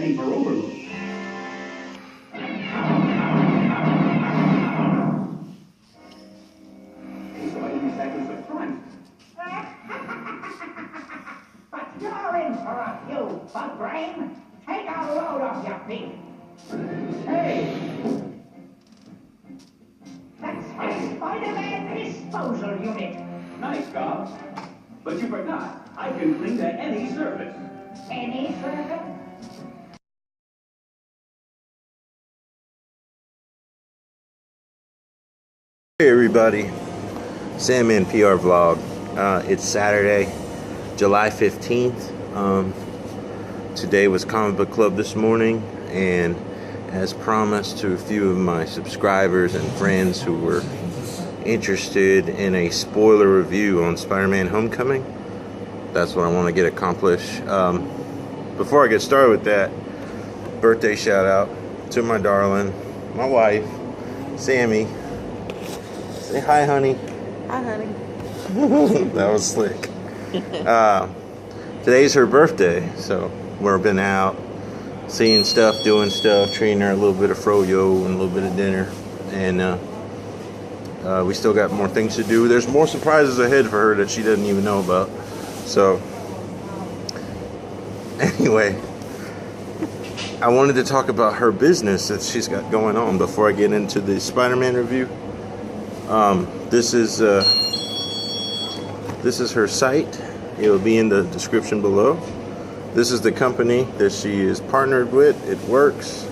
heading for Overlook. Hey, so I didn't exactly front. But you're in for a few, bug brain. Take a load off your feet. Hey! That's my Spider-Man disposal unit. Nice, Cobb. But you forgot, I can clean to any surface. Any surface? Hey everybody, Sandman PR vlog. It's Saturday, July 15th. Today was Comic Book Club this morning, and as promised to a few of my subscribers and friends who were interested in a spoiler review on Spider-Man Homecoming, that's what I want to get accomplished. Before I get started with that, birthday shout out to my darling, my wife, Sammy. Say hi, honey. Hi, honey. That was slick. Today's her birthday, so we've been out seeing stuff, doing stuff, treating her a little bit of froyo and a little bit of dinner, and we still got more things to do. There's more surprises ahead for her that she doesn't even know about. So anyway, I wanted to talk about her business that she's got going on before I get into the Spider-Man review. This is her site. It will be in the description below. This is the company that she is partnered with. It works,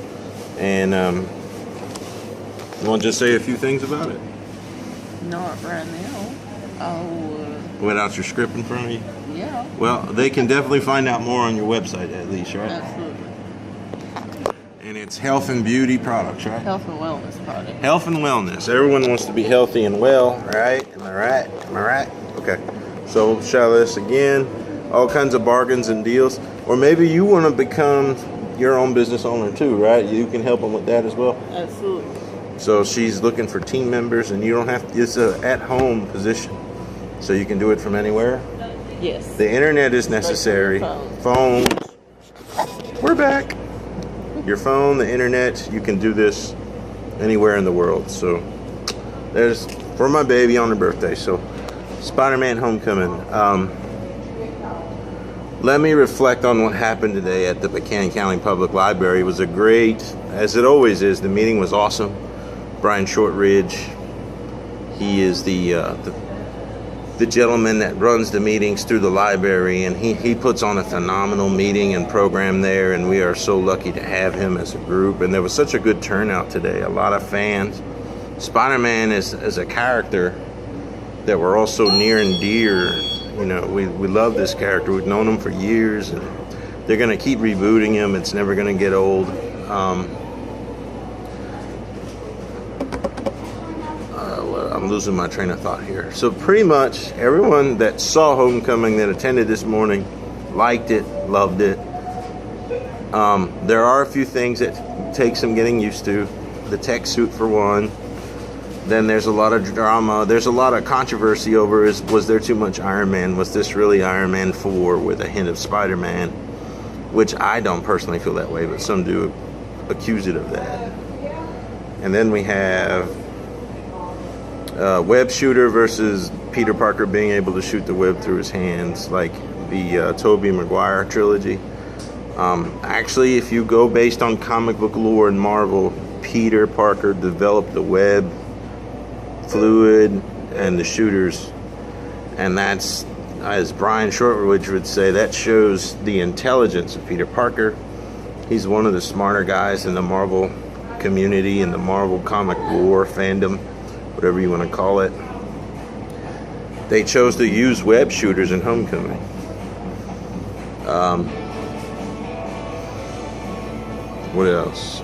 and you want to just say a few things about it? Not right now. Oh, Without your script in front of you? yeah. Well, they can definitely find out more on your website, at least, right? Absolutely. And it's health and beauty products, right? Health and wellness product. Health and wellness. Everyone wants to be healthy and well, right? Am I right? Am I right? Okay. So, shout this again. All kinds of bargains and deals. Or maybe you want to become your own business owner too, right? You can help them with that as well. Absolutely. So she's looking for team members, and you don't have to, it's a at-home position. So you can do it from anywhere. Yes. The internet is necessary. Phones. We're back. Your phone, the internet, you can do this anywhere in the world. So there's for my baby on her birthday. So Spider-Man Homecoming. Let me reflect on what happened today at the Buchanan County Public Library. It was a great, as it always is, the meeting was awesome. Brian Shortridge, he is the gentleman that runs the meetings through the library, and he puts on a phenomenal meeting and program there, and we are so lucky to have him as a group. And there was such a good turnout today, a lot of fans. Spider-Man is a character that we're also near and dear. You know, we love this character. We've known him for years, and they're going to keep rebooting him. It's never going to get old. I'm losing my train of thought here. So pretty much everyone that saw Homecoming, that attended this morning, liked it, loved it. There are a few things that take some getting used to. The tech suit for one. Then there's a lot of drama. There's a lot of controversy over was there too much Iron Man? Was this really Iron Man 4 with a hint of Spider-Man? Which I don't personally feel that way, but some do accuse it of that. And then we have web shooter versus Peter Parker being able to shoot the web through his hands, like the Tobey Maguire trilogy. Actually, if you go based on comic book lore and Marvel, Peter Parker developed the web fluid and the shooters, and that's, as Brian Shortridge would say, that shows the intelligence of Peter Parker. He's one of the smarter guys in the Marvel community, in the Marvel comic lore fandom, whatever you want to call it. They chose to use web shooters in Homecoming. What else?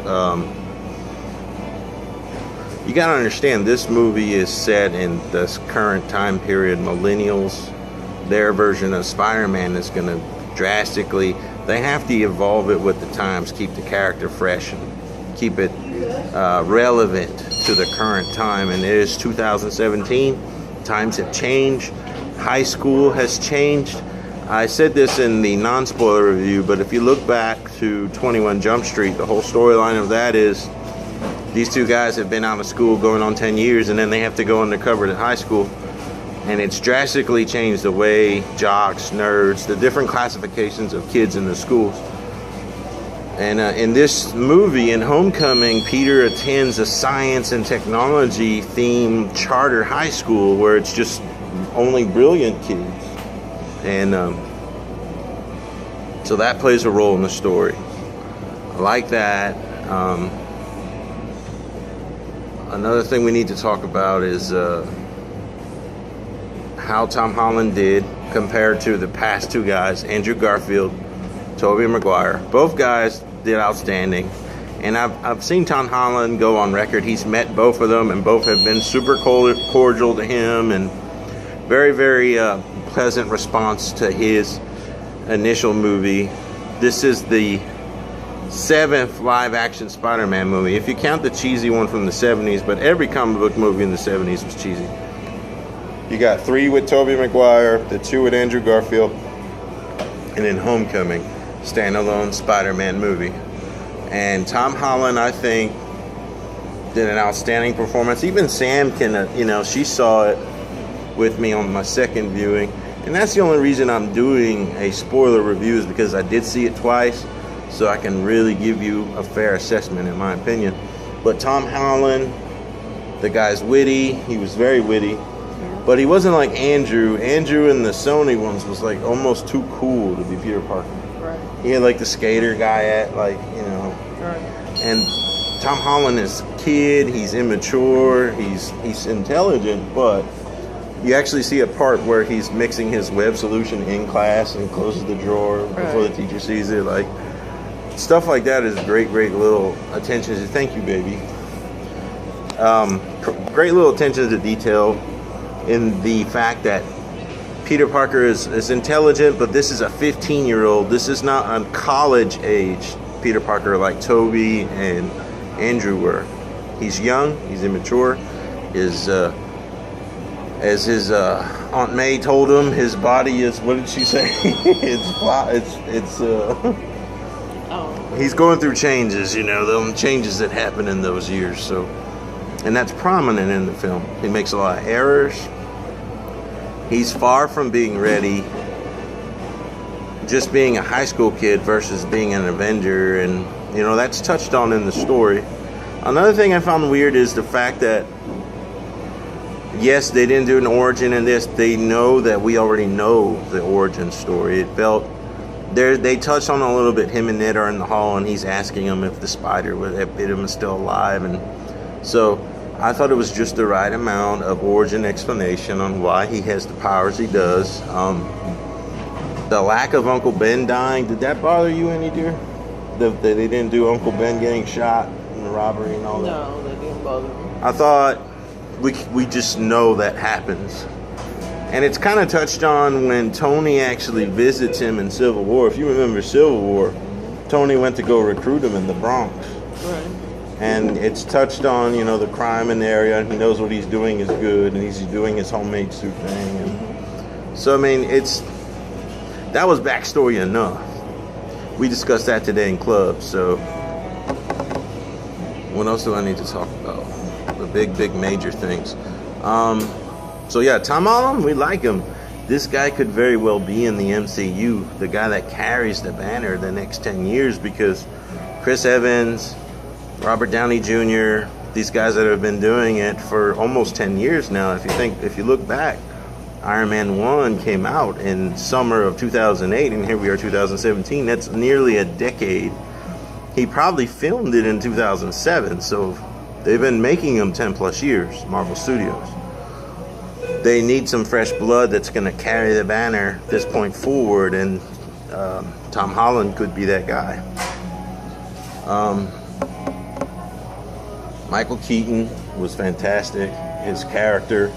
You gotta understand, this movie is set in this current time period. Millennials, their version of Spider-Man is gonna drastically, they have to evolve it with the times, keep the character fresh and keep it relevant to the current time. And it is 2017. Times have changed. High school has changed. I said this in the non-spoiler review, but if you look back to 21 Jump Street, the whole storyline of that is these two guys have been out of school going on 10 years, and then they have to go undercover to high school. And it's drastically changed the way jocks, nerds, the different classifications of kids in the schools. And in this movie, in Homecoming, Peter attends a science and technology themed charter high school where it's just only brilliant kids. And so that plays a role in the story. I like that. Another thing we need to talk about is how Tom Holland did compared to the past two guys, Andrew Garfield, Tobey Maguire. Both guys did outstanding. And I've seen Tom Holland go on record. He's met both of them, and both have been super cordial to him, and very, very pleasant response to his initial movie. This is the 7th live-action Spider-Man movie, if you count the cheesy one from the 70s, but every comic book movie in the 70s was cheesy. You got 3 with Tobey Maguire, the 2 with Andrew Garfield, and then Homecoming, standalone Spider-Man movie. And Tom Holland, I think, did an outstanding performance. Even Sam can, she saw it with me on my second viewing. And that's the only reason I'm doing a spoiler review, is because I did see it twice, so I can really give you a fair assessment, in my opinion. But Tom Holland, the guy's witty. He was very witty. But he wasn't like Andrew. Andrew in the Sony ones was like almost too cool to be Peter Parker. Right. He had like the skater guy at, Right. And Tom Holland is a kid. He's immature. He's intelligent, but you actually see a part where he's mixing his web solution in class and closes the drawer before the teacher sees it. Like, stuff like that is great little attention to, thank you, baby. Great little attention to detail in the fact that Peter Parker is intelligent, but this is a 15-year-old. This is not a college age Peter Parker like Tobey and Andrew were. He's young, he's immature. As his Aunt May told him, his body is, what did she say? He's going through changes, the changes that happen in those years. So, and that's prominent in the film. He makes a lot of errors. He's far from being ready, just being a high school kid versus being an Avenger, and that's touched on in the story. Another thing I found weird is the fact that, yes, they didn't do an origin in this. They know that we already know the origin story. It felt they touched on a little bit. Him and Ned are in the hall, and he's asking him if the spider that bit him is still alive, and so I thought it was just the right amount of origin explanation on why he has the powers he does. The lack of Uncle Ben dying, did that bother you any, dear? That they didn't do Uncle Ben getting shot in the robbery and all that? No, that didn't bother me. I thought we just know that happens. And it's kind of touched on when Tony actually visits him in Civil War. If you remember Civil War, Tony went to go recruit him in the Bronx. Right. And it's touched on, the crime in the area, and he knows what he's doing is good, and he's doing his homemade suit thing. And so, that was backstory enough. We discussed that today in club, so what else do I need to talk about? The big major things. So yeah, Tom Holland, we like him. This guy could very well be in the MCU, the guy that carries the banner the next 10 years, because Chris Evans, Robert Downey Jr., these guys that have been doing it for almost 10 years now. If you look back, Iron Man 1 came out in summer of 2008, and here we are 2017. That's nearly a decade. He probably filmed it in 2007, so they've been making them 10 plus years, Marvel Studios. They need some fresh blood that's going to carry the banner this point forward, and Tom Holland could be that guy. Michael Keaton was fantastic. His character,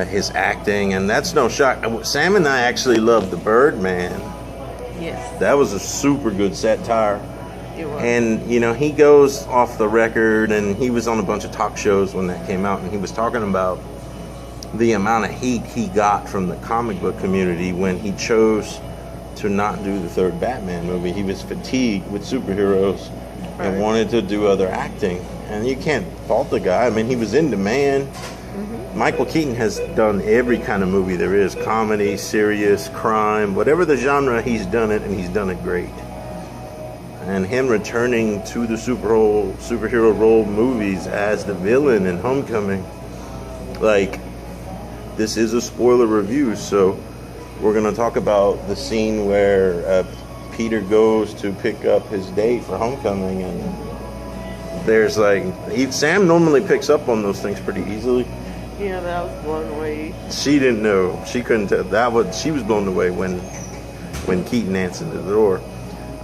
his acting, and that's no shock. Sam and I actually loved The Birdman. Yes. That was a super good satire. It was. And, he goes off the record, and he was on a bunch of talk shows when that came out, and he was talking about the amount of heat he got from the comic book community when he chose to not do the third Batman movie. He was fatigued with superheroes and Right. wanted to do other acting. And you can't fault the guy. I mean, he was in demand. Michael Keaton has done every kind of movie there is, comedy, serious, crime, whatever the genre, he's done it, and he's done it great. And him returning to the superhero role movies as the villain in Homecoming, like, this is a spoiler review, so we're going to talk about the scene where Peter goes to pick up his date for Homecoming, and there's like, Sam normally picks up on those things pretty easily. Yeah, but I was blown away. She didn't know. She couldn't tell. She was blown away when Keaton answered the door.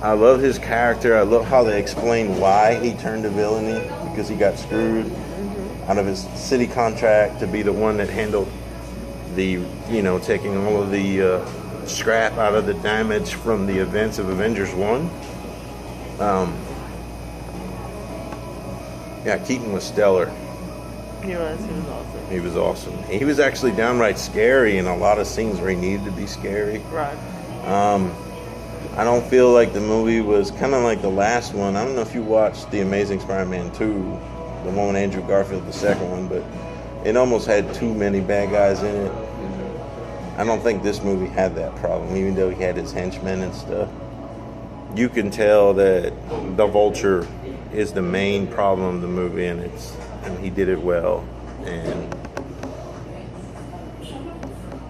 I love his character. I love how they explain why he turned to villainy, because he got screwed out of his city contract to be the one that handled the, taking all of the scrap out of the damage from the events of Avengers 1. Yeah, Keaton was stellar. He was awesome. He was awesome. He was actually downright scary in a lot of scenes where he needed to be scary. Right. I don't feel like the movie was kind of like the last one. I don't know if you watched The Amazing Spider-Man 2, the one with Andrew Garfield, the second one, but it almost had too many bad guys in it. I don't think this movie had that problem, even though he had his henchmen and stuff. You can tell that the Vulture is the main problem of the movie, and he did it well. And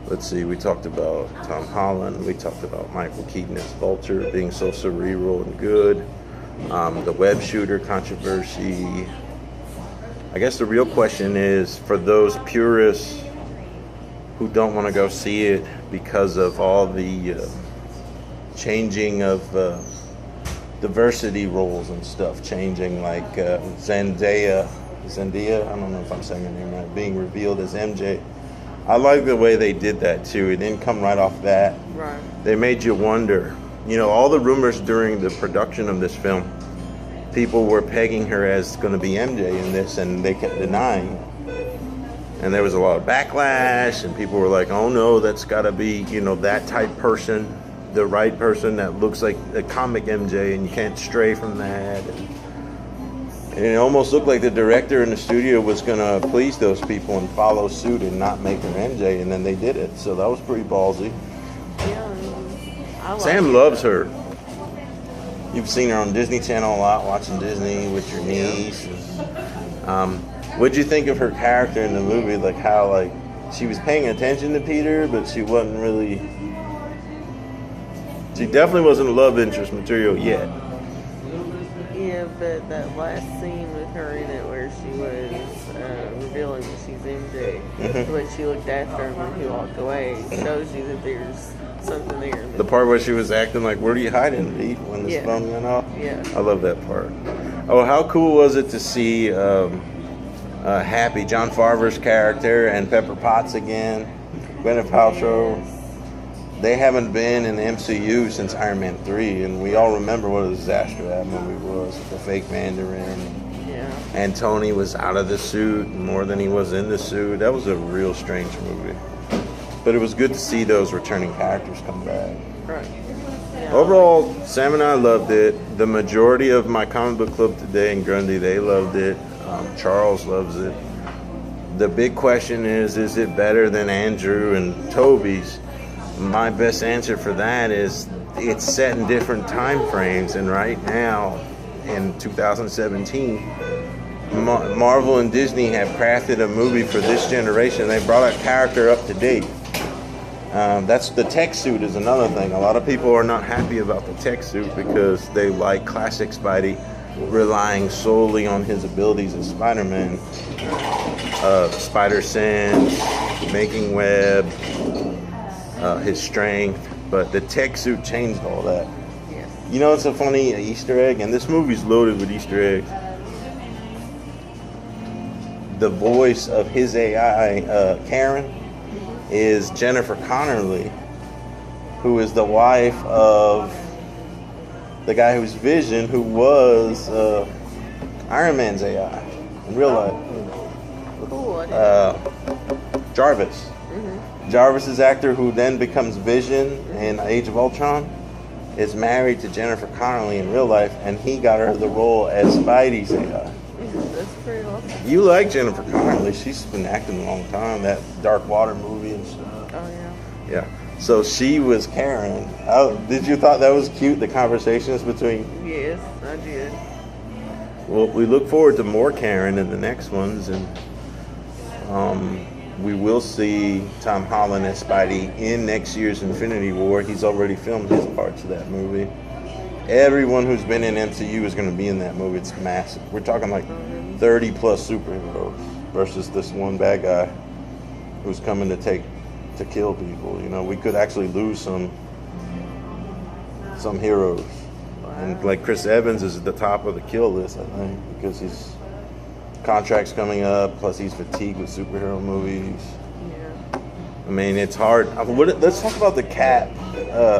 let's see, we talked about Tom Holland, we talked about Michael Keaton as Vulture being so cerebral and good, the web shooter controversy. I guess the real question is, for those purists who don't want to go see it because of all the changing of diversity roles and stuff, changing, like Zendaya, I don't know if I'm saying her name right, being revealed as MJ. I like the way they did that too. It didn't come right off that. Right. They made you wonder. All the rumors during the production of this film, people were pegging her as going to be MJ in this, and they kept denying it. And there was a lot of backlash, and people were like, oh no, that's got to be, that type person, the right person that looks like a comic MJ, and you can't stray from that. And it almost looked like the director in the studio was going to please those people and follow suit and not make her MJ, and then they did it. So that was pretty ballsy. Yeah. I like Sam it. loves her. You've seen her on Disney Channel a lot, watching Disney with your niece. What'd you think of her character in the movie? Like how, she was paying attention to Peter, but she wasn't really... She definitely wasn't love interest material yet. Yeah, but that last scene with her in it where she was revealing that she's MJ, the way she looked after him when he walked away, shows you that there's something there. The part where she was acting like, where are you hiding, Pete, when the Yeah. phone went off? Yeah. I love that part. Oh, how cool was it to see Happy, John Farver's character, and Pepper Potts again, Gwyneth Paltrow. They haven't been in the MCU since Iron Man 3, and we all remember what a disaster that movie was, with the fake Mandarin. Yeah. And Tony was out of the suit more than he was in the suit. That was a real strange movie. But it was good to see those returning characters come back. Right. Yeah. Overall, Sam and I loved it. The majority of my comic book club today in Grundy, they loved it. Charles loves it. The big question is it better than Andrew and Toby's? My best answer for that is it's set in different time frames, and right now, in 2017, Marvel and Disney have crafted a movie for this generation. They brought a character up to date. That's the tech suit is another thing. A lot of people are not happy about the tech suit because they like classic Spidey relying solely on his abilities as Spider-Man. Spider sense, making web, his strength, but the tech suit changed all that. Yes. It's a funny Easter egg, and this movie's loaded with Easter eggs. The voice of his AI, Karen, is Jennifer Connelly, who is the wife of the guy who's Vision, who was Iron Man's AI in real life. Cool. Jarvis. Jarvis's actor, who then becomes Vision in Age of Ultron, is married to Jennifer Connelly in real life, and he got her the role as Spidey's AI. That's pretty awesome. You like Jennifer Connelly? She's been acting a long time. That Dark Water movie and stuff. Oh yeah. Yeah. So she was Karen. Did you thought that was cute? The conversations between. Yes, I did. Well, we look forward to more Karen in the next ones, and we will see Tom Holland as Spidey in next year's Infinity War. He's already filmed his parts of that movie. Everyone who's been in MCU is going to be in that movie. It's massive. We're talking like 30 plus superheroes versus this one bad guy who's coming to kill people. You know, we could actually lose some heroes. And like Chris Evans is at the top of the kill list, I think, because his contract's coming up, plus he's fatigued with superhero movies. Yeah. I mean, it's hard. Let's talk about the Cat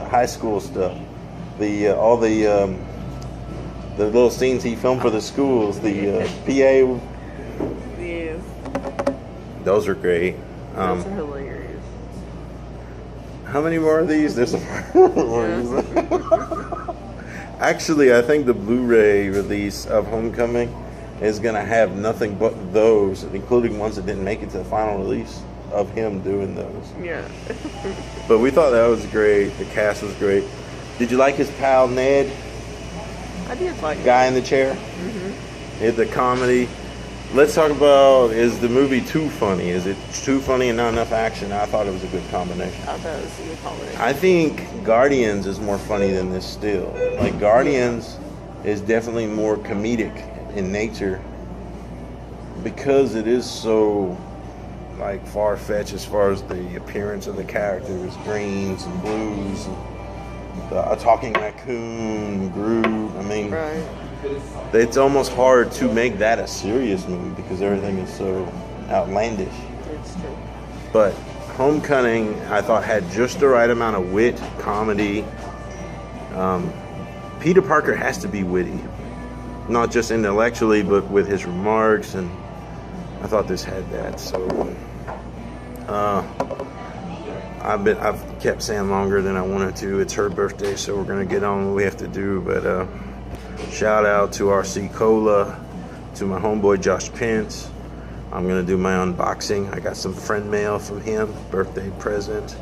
high school stuff. All the little scenes he filmed for the schools, the PA. Yes. Those are great. Those are hilarious. How many more of these? There's more. Actually, I think the Blu-ray release of Homecoming is going to have nothing but those, including ones that didn't make it to the final release of him doing those. Yeah. But we thought that was great. The cast was great. Did you like his pal Ned? I did like Guy in the chair? The comedy. Let's talk about, is the movie too funny? Is it too funny and not enough action? I thought it was a good combination. I thought it was a good combination. I think Guardians is more funny than this still. Like, Guardians is definitely more comedic in nature because it is so, like, far-fetched as far as the appearance of the characters, greens and blues, and a talking raccoon, Groot. I mean, Right. it's almost hard to make that a serious movie because everything is so outlandish. It's true. But Homecoming, I thought, had just the right amount of wit, comedy. Peter Parker has to be witty, not just intellectually, but with his remarks, and I thought this had that. So I've kept saying longer than I wanted to. It's her birthday, so we're gonna get on what we have to do. But shout out to RC Cola, to my homeboy Josh Pence. I'm gonna do my unboxing. I got some friend mail from him, birthday present.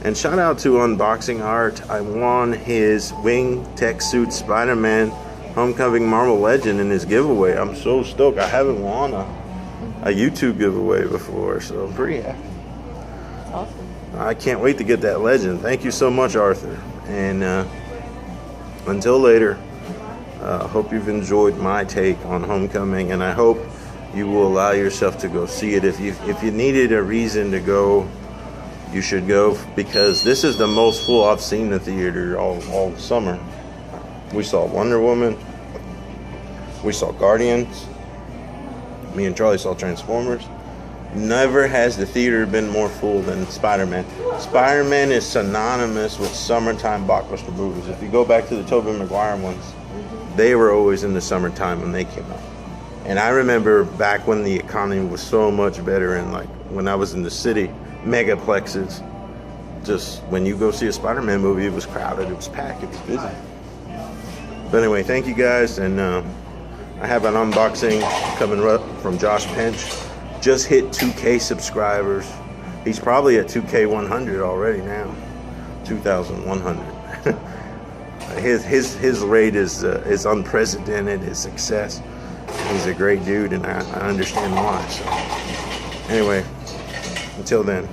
And shout out to Unboxing Art. I won his Wing Tech Suit Spider-Man Homecoming Marvel Legend in his giveaway. I'm so stoked. I haven't won a YouTube giveaway before, so I'm pretty happy. Awesome. I can't wait to get that legend. Thank you so much, Arthur. And until later, hope you've enjoyed my take on Homecoming, and I hope you will allow yourself to go see it. If you needed a reason to go, you should go, because this is the most full I've seen the theater all summer. We saw Wonder Woman. We saw Guardians. Me and Charlie saw Transformers. Never has the theater been more full than Spider-Man. Spider-Man is synonymous with summertime blockbuster movies. If you go back to the Tobey Maguire ones, they were always in the summertime when they came out. And I remember back when the economy was so much better, and like when I was in the city, megaplexes, just when you go see a Spider-Man movie, it was crowded, it was packed, it was busy. But anyway, thank you guys, and I have an unboxing coming up from Josh Pence. Just hit 2K subscribers. He's probably at 2K 100 already now. 2,100. His rate is unprecedented. His success. He's a great dude, and I understand why. So anyway, until then.